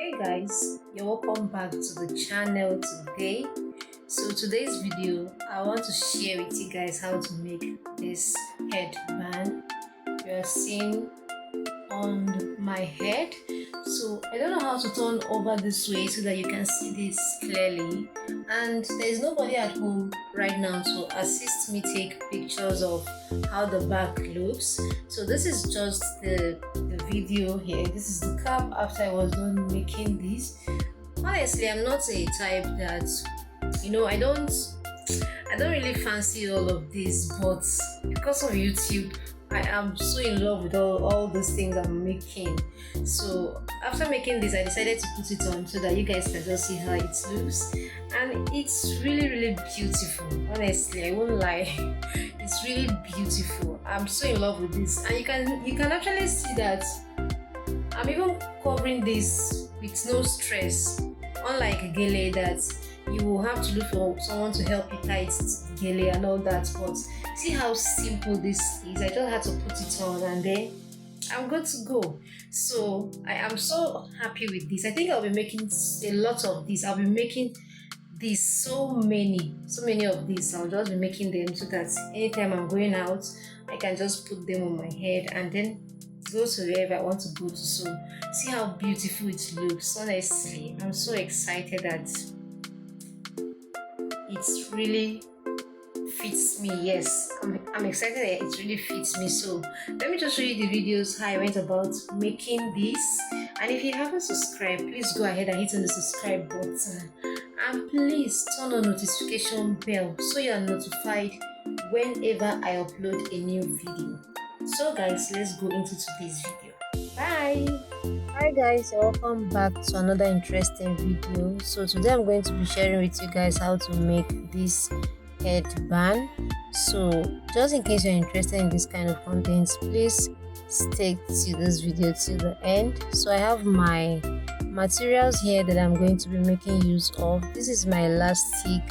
Hey guys, you're welcome back to the channel today. So today's video, I want to share with you guys how to make this headband you are seeing on my head. So I don't know how to turn over this way so that you can see this clearly, and there is nobody at home right now to assist me take pictures of how the back looks. So this is just the video here. This is the cap after I was done making this. Honestly, I'm not a type that I don't really fancy all of this, but because of YouTube I am so in love with all those things I'm making. So after making this, I decided to put it on so that you guys can just see how it looks, and it's really beautiful. Honestly, I won't lie, it's really beautiful. I'm so in love with this, and you can actually see that I'm even covering this with no stress, unlike gele that you will have to look for someone to help you tie it gele and all that. But see how simple this is. I just had to put it on and then I'm good to go. So I am so happy with this. I think I'll be making a lot of this. I'll be making this so many of these. I'll just be making them so that anytime I'm going out I can just put them on my head and then go to wherever I want to go to. So see how beautiful it looks. Honestly, I'm so excited that it really fits me. Yes, I'm excited that it really fits me. So let me just show you the videos how I went about making this. And if you haven't subscribed, please go ahead and hit on the subscribe button, and please turn on notification bell so you are notified whenever I upload a new video. So guys, let's go into today's video. Bye. Hi guys, welcome back to another interesting video. So today I'm going to be sharing with you guys how to make this headband. So just in case you're interested in this kind of content, please stick to this video till the end. So I have my materials here that I'm going to be making use of. This is my elastic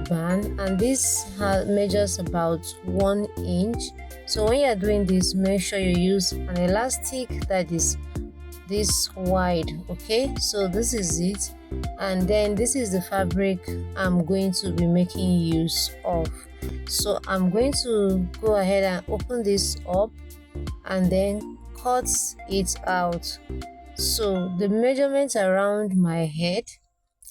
band, and this measures about 1 inch. So when you're doing this, make sure you use an elastic that is this wide. Okay, so this is it, and then this is the fabric I'm going to be making use of. So I'm going to go ahead and open this up and then cut it out. So the measurements around my head,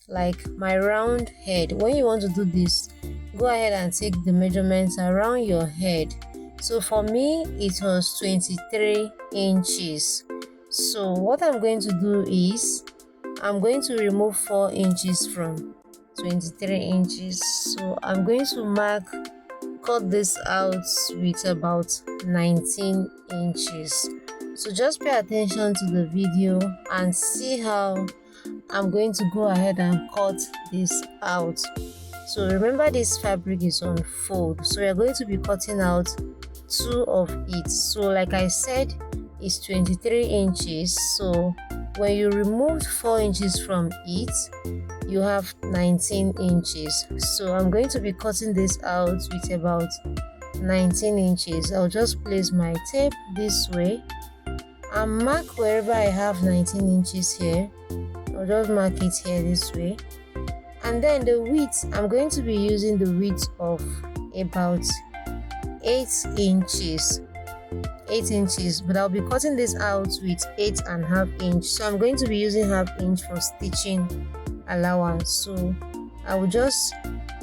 like my round head, when you want to do this, go ahead and take the measurements around your head. So for me it was 23 inches. So what I'm going to do is I'm going to remove 4 inches from 23 inches. So I'm going to cut this out with about 19 inches. So just pay attention to the video and see how I'm going to go ahead and cut this out. So remember, this fabric is on fold, so we're going to be cutting out 2 of it. So like I said, it's 23 inches. So when you remove 4 inches from it, you have 19 inches. So I'm going to be cutting this out with about 19 inches. I'll just place my tape this way and mark wherever I have 19 inches here. I'll just mark it here this way. And then the width, I'm going to be using the width of about 8 inches, but I'll be cutting this out with 8.5 inch. So I'm going to be using 1/2 inch for stitching allowance. So I will just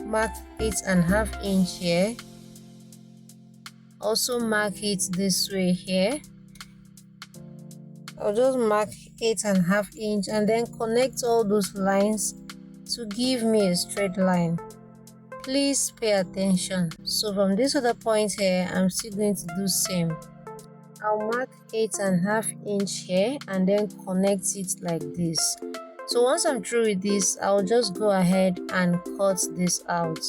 mark 8.5 inch here, also mark it this way here. I'll just mark 8.5 inch and then connect all those lines to give me a straight line. Please pay attention. So from this other point here, I'm still going to do same. I'll mark 8.5 inch here and then connect it like this. So once I'm through with this, I'll just go ahead and cut this out.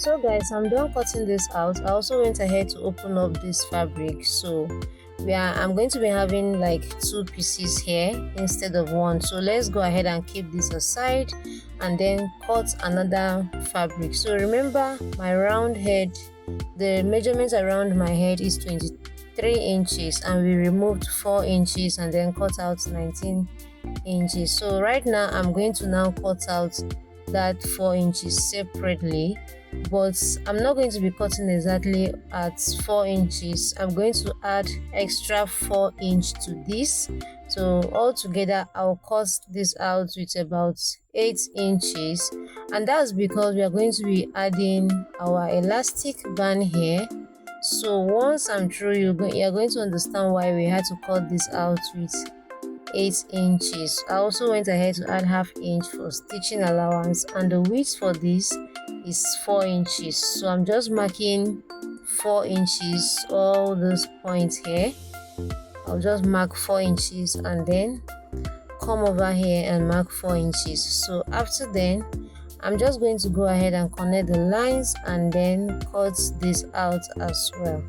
So guys, I'm done cutting this out. I also went ahead to open up this fabric. So I'm going to be having like 2 pieces here instead of 1. So let's go ahead and keep this aside and then cut another fabric. So remember, my round head, the measurement around my head is 23 inches, and we removed 4 inches and then cut out 19 inches. So right now I'm going to now cut out that 4 inches separately, but I'm not going to be cutting exactly at 4 inches. I'm going to add extra 4 inch to this. So altogether I'll cut this out with about 8 inches, and that's because we are going to be adding our elastic band here. So once I'm through, you're going to understand why we had to cut this out with 8 inches. I also went ahead to add ½ inch for stitching allowance, and the width for this is 4 inches. So I'm just marking 4 inches, all those points here. I'll just mark 4 inches and then come over here and mark 4 inches. So after then, I'm just going to go ahead and connect the lines and then cut this out as well.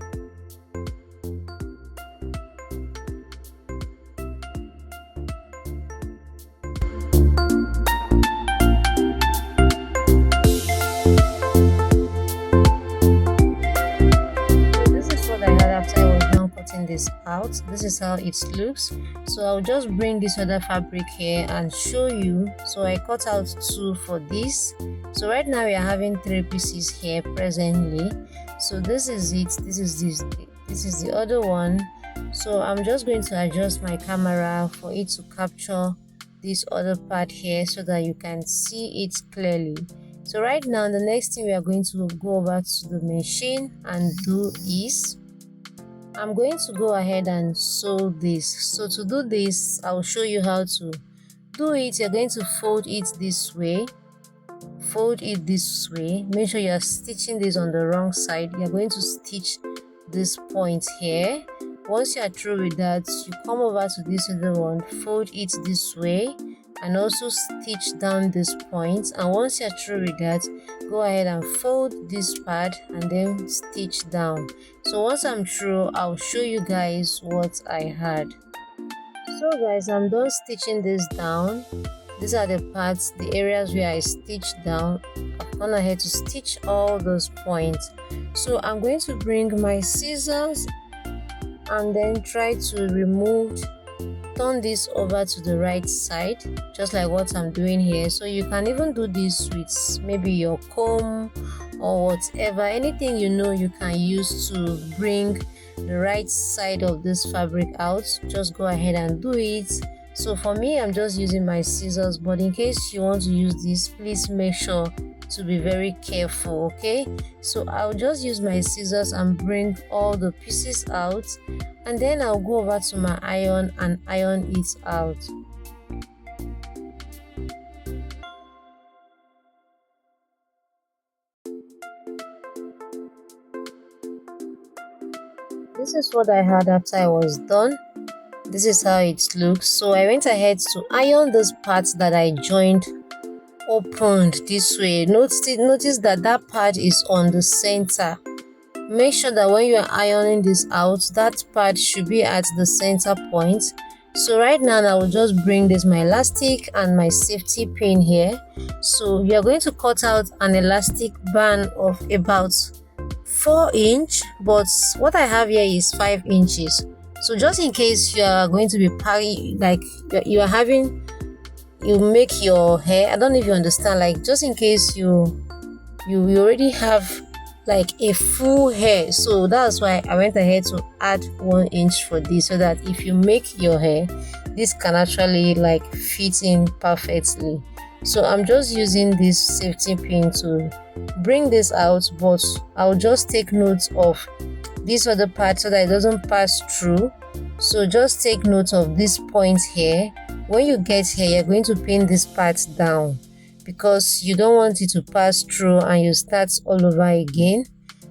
This out, this is how it looks. So I'll just bring this other fabric here and show you. So I cut out 2 for this. So right now we are having 3 pieces here presently. So this is it, this is the other one. So I'm just going to adjust my camera for it to capture this other part here so that you can see it clearly. So right now the next thing we are going to go over to the machine and do is I'm going to go ahead and sew this. So to do this, I'll show you how to do it. You're going to fold it this way. Fold it this way. Make sure you're stitching this on the wrong side. You're going to stitch this point here. Once you're through with that, you come over to this other one, fold it this way, and also stitch down this point. And once you're through with that, go ahead and fold this part and then stitch down. So once I'm through, I'll show you guys what I had. So guys, I'm done stitching this down. These are the parts, the areas where I stitched down. I've gone ahead to stitch all those points. So I'm going to bring my scissors and then try to turn this over to the right side, just like what I'm doing here. So you can even do this with maybe your comb or whatever, anything you know you can use to bring the right side of this fabric out. Just go ahead and do it. So for me, I'm just using my scissors, but in case you want to use this, please make sure to be very careful, okay? So I'll just use my scissors and bring all the pieces out, and then I'll go over to my iron and iron it out. This is what I had after I was done. This is how it looks. So I went ahead to iron those parts that I joined opened this way. Notice that that part is on the center. Make sure that when you are ironing this out, that part should be at the center point. So right now I will just bring this my elastic and my safety pin here. So we are going to cut out an elastic band of about 4 inch, but what I have here is 5 inches. So just in case you are going to be packing, like you make your hair, I don't know if you understand, like just in case you already have like a full hair, so that's why I went ahead to add 1 inch for this, so that if you make your hair, this can actually like fit in perfectly. So I'm just using this safety pin to bring this out, but I'll just take note of this other part so that it doesn't pass through. So just take note of this point here. When you get here, you're going to pin this part down because you don't want it to pass through and you start all over again.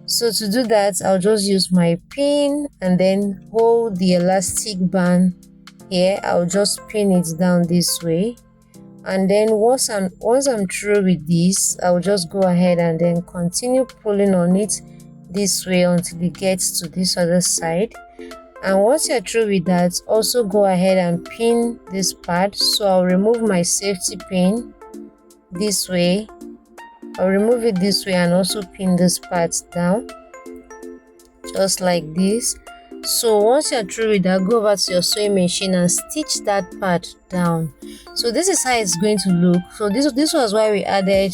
So to do that, I'll just use my pin and then hold the elastic band here. I'll just pin it down this way, And then once I'm through with this, I'll just go ahead and then continue pulling on it this way until it gets to this other side. And once you're through with that, also go ahead and pin this part. So I'll remove my safety pin this way. I'll remove it this way and also pin this part down just like this. So once you're through with that, go over to your sewing machine and stitch that part down. So this is how it's going to look. So this was why we added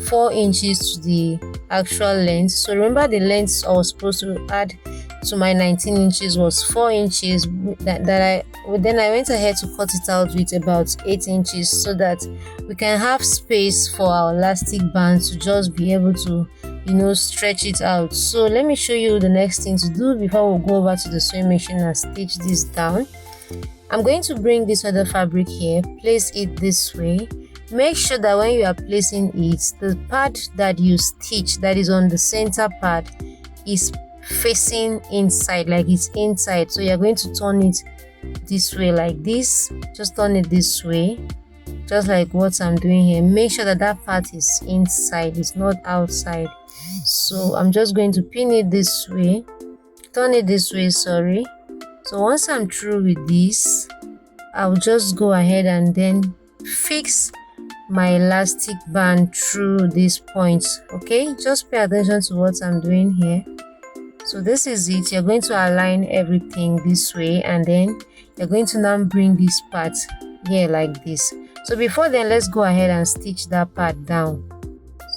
4 inches to the actual length. So remember, the length I was supposed to add to my 19 inches was 4 inches. Then I went ahead to cut it out with about 8 inches so that we can have space for our elastic band to just be able to, you know, stretch it out. So let me show you the next thing to do before we go over to the sewing machine and stitch this down. I'm going to bring this other fabric here, place it this way. Make sure that when you are placing it, the part that you stitch, that is on the center part, is facing inside, like it's inside. So you're going to turn it this way like this. Just turn it this way, just like what I'm doing here. Make sure that that part is inside, it's not outside. So I'm just going to pin it this way, turn it this way, sorry. So once I'm through with this, I'll just go ahead and then fix my elastic band through these points. Okay, just pay attention to what I'm doing here. So this is it. You're going to align everything this way, and then you're going to now bring this part here like this. So before then, let's go ahead and stitch that part down.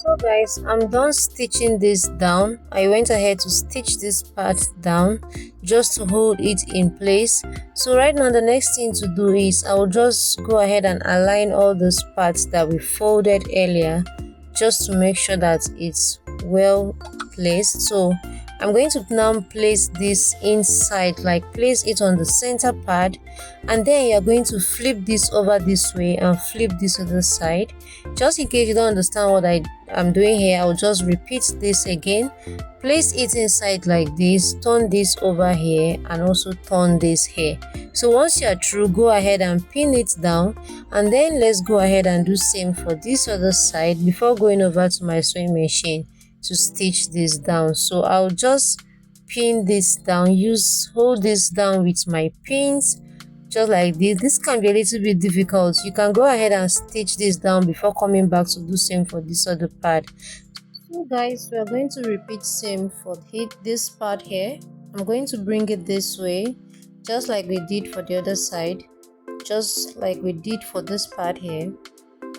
So guys, I'm done stitching this down. I went ahead to stitch this part down just to hold it in place. So right now, the next thing to do is I'll just go ahead and align all those parts that we folded earlier, just to make sure that it's well placed. So I'm going to now place this inside, like place it on the center part, and then you're going to flip this over this way and flip this other side. Just in case you don't understand what I'm doing here, I'll just repeat this again. Place it inside like this, turn this over here, and also turn this here. So once you're through, go ahead and pin it down, and then let's go ahead and do same for this other side before going over to my sewing machine to stitch this down. So I'll just pin this down, hold this down with my pins just like this. This can be a little bit difficult. You can go ahead and stitch this down before coming back to do same for this other part. So guys, we are going to repeat same for this part here. I'm going to bring it this way, just like we did for the other side, just like we did for this part here.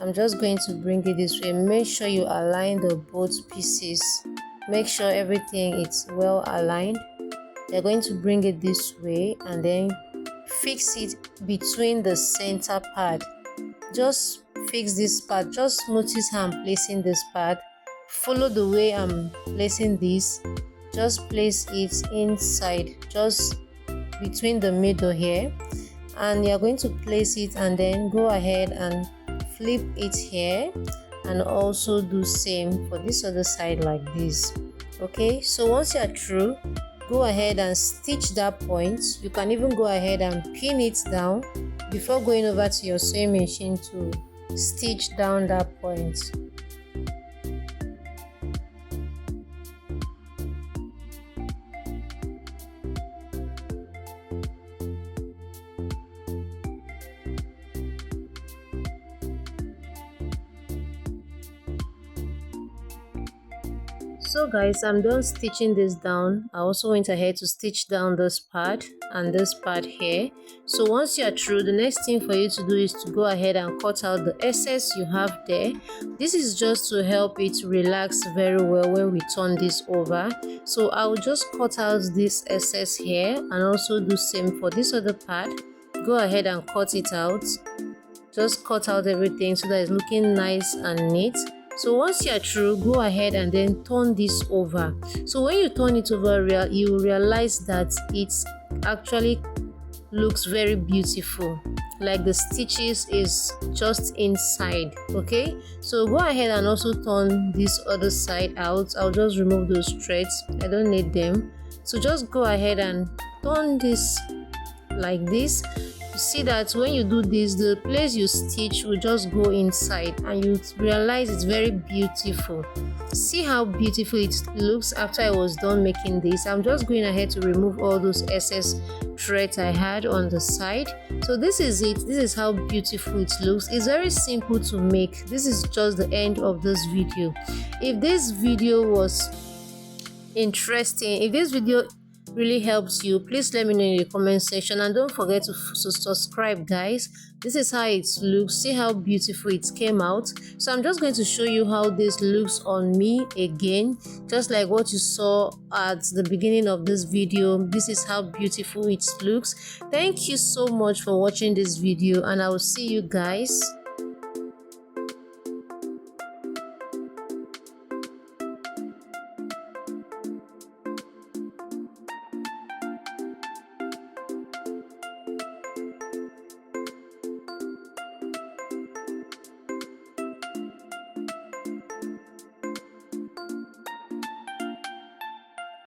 I'm just going to bring it this way. Make sure you align the both pieces. Make sure everything is well aligned. You're going to bring it this way and then fix it between the center part. Just fix this part. Just notice how I'm placing this part. Follow the way I'm placing this. Just place it inside, just between the middle here. And you're going to place it and then go ahead and flip it here, and also do same for this other side like this. Okay, so once you're through, go ahead and stitch that point. You can even go ahead and pin it down before going over to your sewing machine to stitch down that point. So guys, I'm done stitching this down. I also went ahead to stitch down this part and this part here. So once you're through, the next thing for you to do is to go ahead and cut out the excess you have there. This is just to help it relax very well when we turn this over. So I'll just cut out this excess here and also do same for this other part. Go ahead and cut it out. Just cut out everything so that it's looking nice and neat. So once you're through, go ahead and then turn this over. So when you turn it over, you realize that it actually looks very beautiful, like the stitches is just inside. Okay, so go ahead and also turn this other side out. I'll just remove those threads, I don't need them. So just go ahead and turn this like this. see that when you do this, the place you stitch will just go inside and you realize it's very beautiful. See how beautiful it looks after I was done making this. I'm just going ahead to remove all those excess threads I had on the side. So this is it. This is how beautiful it looks. It's very simple to make. This is just the end of this video. If this video was interesting, if this video really helps you, please let me know in the comment section, and don't forget to subscribe, guys. This is how it looks. See how beautiful it came out. So I'm just going to show you how this looks on me again, just like what you saw at the beginning of this video. This is how beautiful it looks. Thank you so much for watching this video, and I will see you guys